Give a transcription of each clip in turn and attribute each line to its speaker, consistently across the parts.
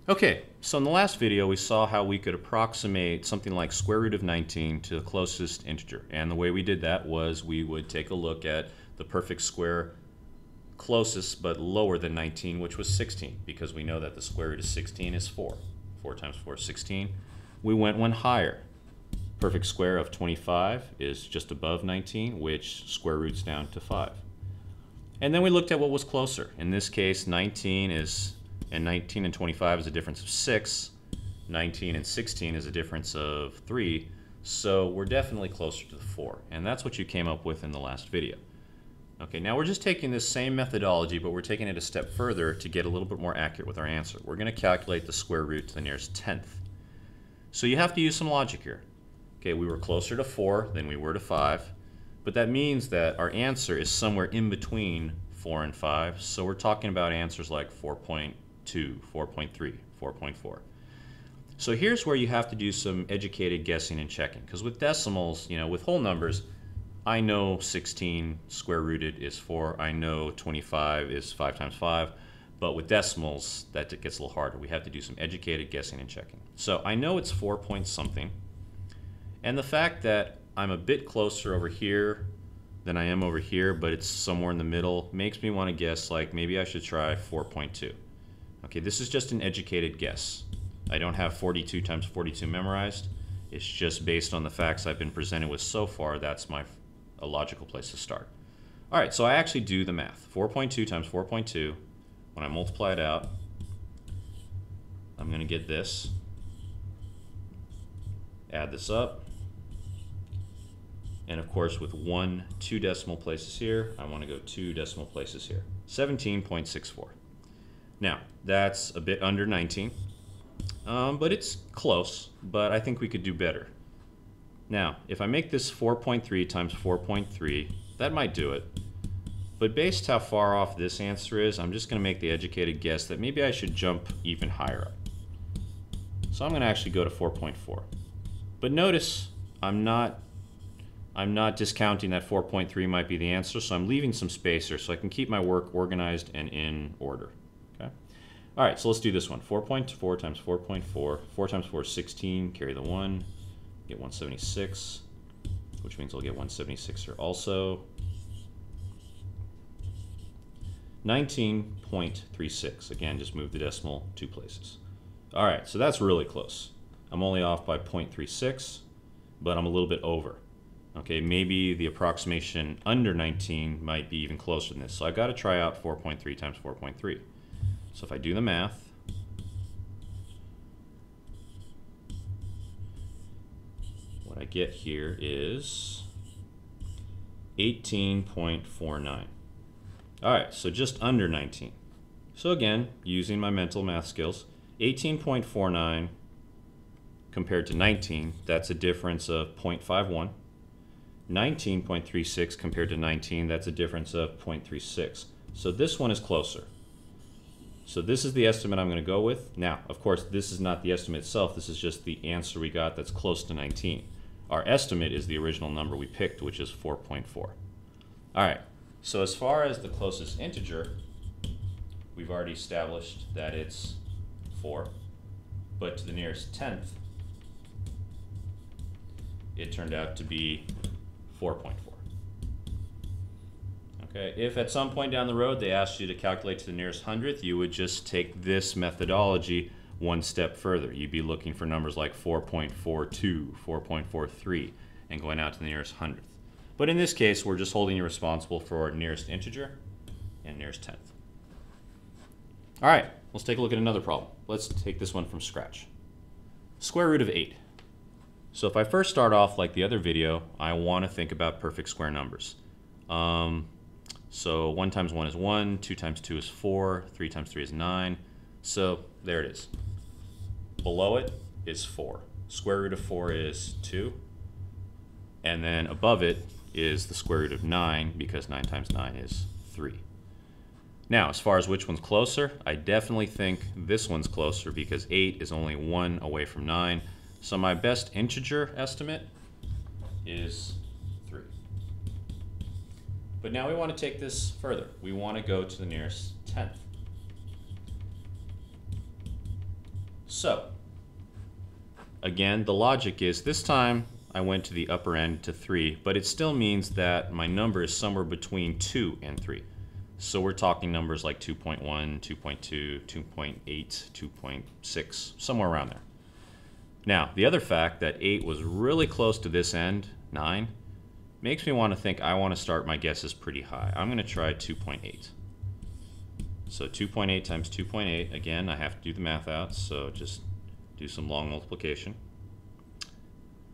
Speaker 1: Okay, so in the last video we saw how we could approximate something like square root of 19 to the closest integer. And the way we did that was we would take a look at the perfect square closest but lower than 19, which was 16, because we know that the square root of 16 is 4. 4 times 4 is 16. We went one higher. Perfect square of 25 is just above 19, which square roots down to 5. And then we looked at what was closer. In this case, 19 and 25 is a difference of 6. 19 and 16 is a difference of 3. So we're definitely closer to the 4. And that's what you came up with in the last video. Okay, now we're just taking this same methodology, but we're taking it a step further to get a little bit more accurate with our answer. We're going to calculate the square root to the nearest tenth. So you have to use some logic here. Okay, we were closer to 4 than we were to 5. But that means that our answer is somewhere in between 4 and 5. So we're talking about answers like 4.2, 4.3, 4.4. So here's where you have to do some educated guessing and checking. Because with decimals, with whole numbers, I know 16 square rooted is 4. I know 25 is 5 times 5. But with decimals, that gets a little harder. We have to do some educated guessing and checking. So I know it's 4 point something. And the fact that I'm a bit closer over here than I am over here, but it's somewhere in the middle, makes me want to guess like maybe I should try 4.2. Okay, this is just an educated guess. I don't have 42 times 42 memorized. It's just based on the facts I've been presented with so far. That's a logical place to start. All right, so I actually do the math. 4.2 times 4.2, when I multiply it out, I'm going to get this. Add this up. And of course, with 2 decimal places here, I want to go 2 decimal places here. 17.64. Now, that's a bit under 19, but it's close, but I think we could do better. Now, if I make this 4.3 times 4.3, that might do it. But based how far off this answer is, I'm just going to make the educated guess that maybe I should jump even higher up. So I'm going to actually go to 4.4. But notice I'm not discounting that 4.3 might be the answer, so I'm leaving some space here so I can keep my work organized and in order. Okay. All right, so let's do this one. 4.4 times 4.4. 4 times 4 is 16. Carry the 1. Get 176, which means I'll get 176 here also. 19.36. Again, just move the decimal 2 places. All right, so that's really close. I'm only off by 0.36, but I'm a little bit over. Okay, maybe the approximation under 19 might be even closer than this. So I've got to try out 4.3 times 4.3. So if I do the math, what I get here is 18.49. All right, so just under 19. So again, using my mental math skills, 18.49 compared to 19, that's a difference of 0.51. 19.36 compared to 19, that's a difference of 0.36. So this one is closer. So this is the estimate I'm going to go with. Now, of course, this is not the estimate itself. This is just the answer we got that's close to 19. Our estimate is the original number we picked, which is 4.4. All right, so as far as the closest integer, we've already established that it's 4. But to the nearest tenth, it turned out to be 4.4. Okay, if at some point down the road they asked you to calculate to the nearest hundredth, you would just take this methodology one step further. You'd be looking for numbers like 4.42, 4.43, and going out to the nearest hundredth. But in this case, we're just holding you responsible for nearest integer and nearest tenth. All right, let's take a look at another problem. Let's take this one from scratch. Square root of 8. So if I first start off like the other video, I want to think about perfect square numbers. So 1 times 1 is 1, 2 times 2 is 4, 3 times 3 is 9. So there it is. Below it is 4. Square root of 4 is 2. And then above it is the square root of 9, because 9 times 9 is 3. Now, as far as which one's closer, I definitely think this one's closer because 8 is only 1 away from 9. So my best integer estimate is 3. But now we want to take this further. We want to go to the nearest tenth. So, again, the logic is this time I went to the upper end to 3, but it still means that my number is somewhere between 2 and 3. So we're talking numbers like 2.1, 2.2, 2.8, 2.6, somewhere around there. Now, the other fact that 8 was really close to this end, 9, makes me want to think I want to start my guesses pretty high. I'm going to try 2.8. So 2.8 times 2.8, again, I have to do the math out, so just do some long multiplication.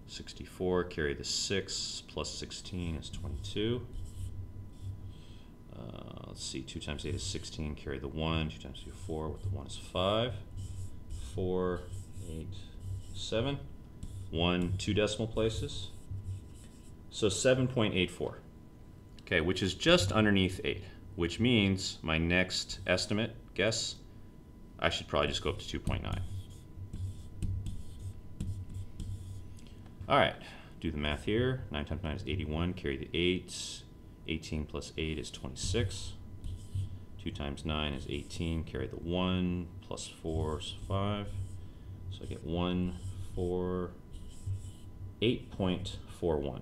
Speaker 1: 64, carry the 6, plus 16 is 22. Let's see, 2 times 8 is 16, carry the 1, 2 times 2 is 4, with the 1 is 5. 4, 8, 7. 1, 2 decimal places. So 7.84. Okay, which is just underneath 8, which means my next estimate, guess, I should probably just go up to 2.9. All right, do the math here. 9 times 9 is 81, carry the 8. 18 plus 8 is 26. 2 times 9 is 18, carry the 1, plus 4 is 5. So I get 8.41.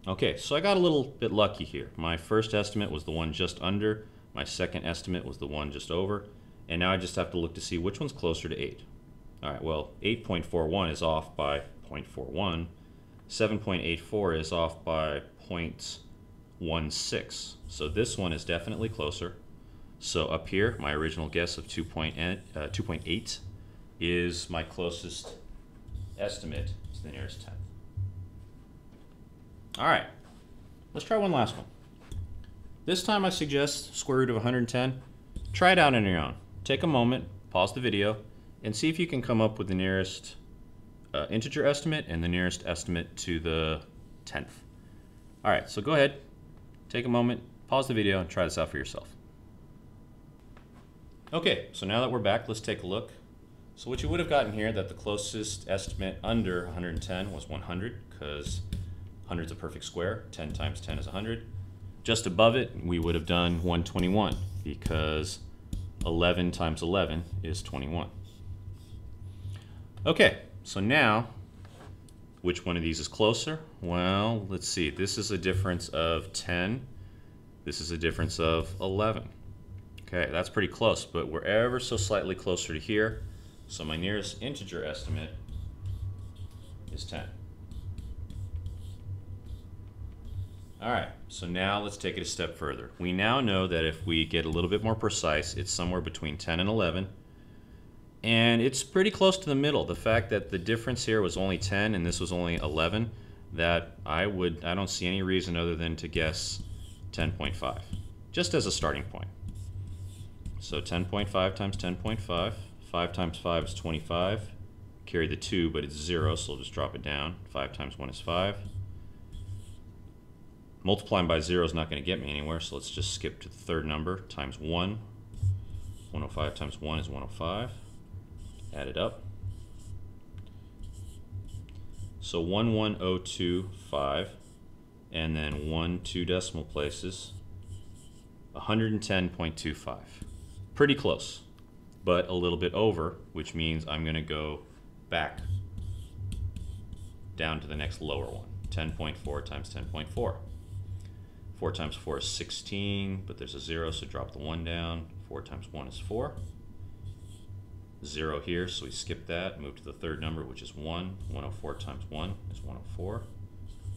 Speaker 1: Okay, so I got a little bit lucky here. My first estimate was the one just under, my second estimate was the one just over, and now I just have to look to see which one's closer to 8. All right, well, 8.41 is off by 0.41. 7.84 is off by 0.16. So this one is definitely closer. So up here, my original guess of 2.8 is my closest estimate to the nearest tenth. All right, let's try one last one. This time I suggest square root of 110. Try it out on your own. Take a moment, pause the video, and see if you can come up with the nearest integer estimate and the nearest estimate to the tenth. All right, so go ahead, take a moment, pause the video, and try this out for yourself. Okay, so now that we're back, let's take a look. So what you would have gotten here, that the closest estimate under 110 was 100, because 100 is a perfect square. 10 times 10 is 100. Just above it, we would have done 121, because 11 times 11 is 21. Okay, so now, which one of these is closer? Well, let's see. This is a difference of 10. This is a difference of 11. Okay, that's pretty close, but we're ever so slightly closer to here. So my nearest integer estimate is 10. All right, so now let's take it a step further. We now know that if we get a little bit more precise, it's somewhere between 10 and 11. And it's pretty close to the middle. The fact that the difference here was only 10 and this was only 11, that I don't see any reason other than to guess 10.5, just as a starting point. So 10.5 times 10.5, 5 times 5 is 25. Carry the 2, but it's 0, so we'll just drop it down. 5 times 1 is 5. Multiplying by 0 is not going to get me anywhere, so let's just skip to the third number, times 1. 105 times 1 is 105. Add it up. So 11025, and then 1 2 decimal places, 110.25. Pretty close, but a little bit over, which means I'm going to go back down to the next lower one. 10.4 times 10.4. 4 times 4 is 16, but there's a 0, so drop the 1 down. 4 times 1 is 4. 0 here, so we skip that, move to the third number, which is 1. 104 times 1 is 104.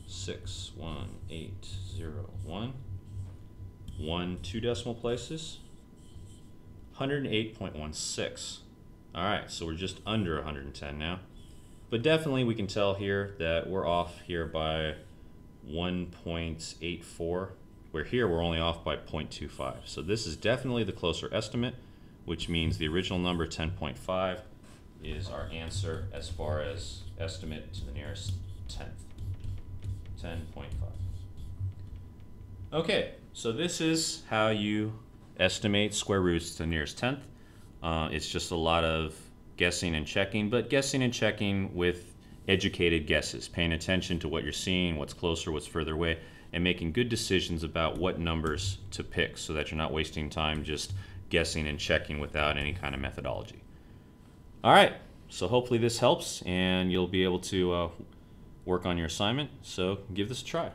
Speaker 1: 6, 1, 8, 0, 1. 1 2 decimal places, 108.16. All right, so we're just under 110 now. But definitely we can tell here that we're off here by 1.84, where here we're only off by 0.25. So this is definitely the closer estimate, which means the original number 10.5 is our answer as far as estimate to the nearest tenth. 10.5. Okay, so this is how you estimate square roots to the nearest tenth. It's just a lot of guessing and checking, but guessing and checking with educated guesses, paying attention to what you're seeing, what's closer, what's further away, and making good decisions about what numbers to pick so that you're not wasting time just guessing and checking without any kind of methodology. All right, So hopefully this helps and you'll be able to work on your assignment. So give this a try.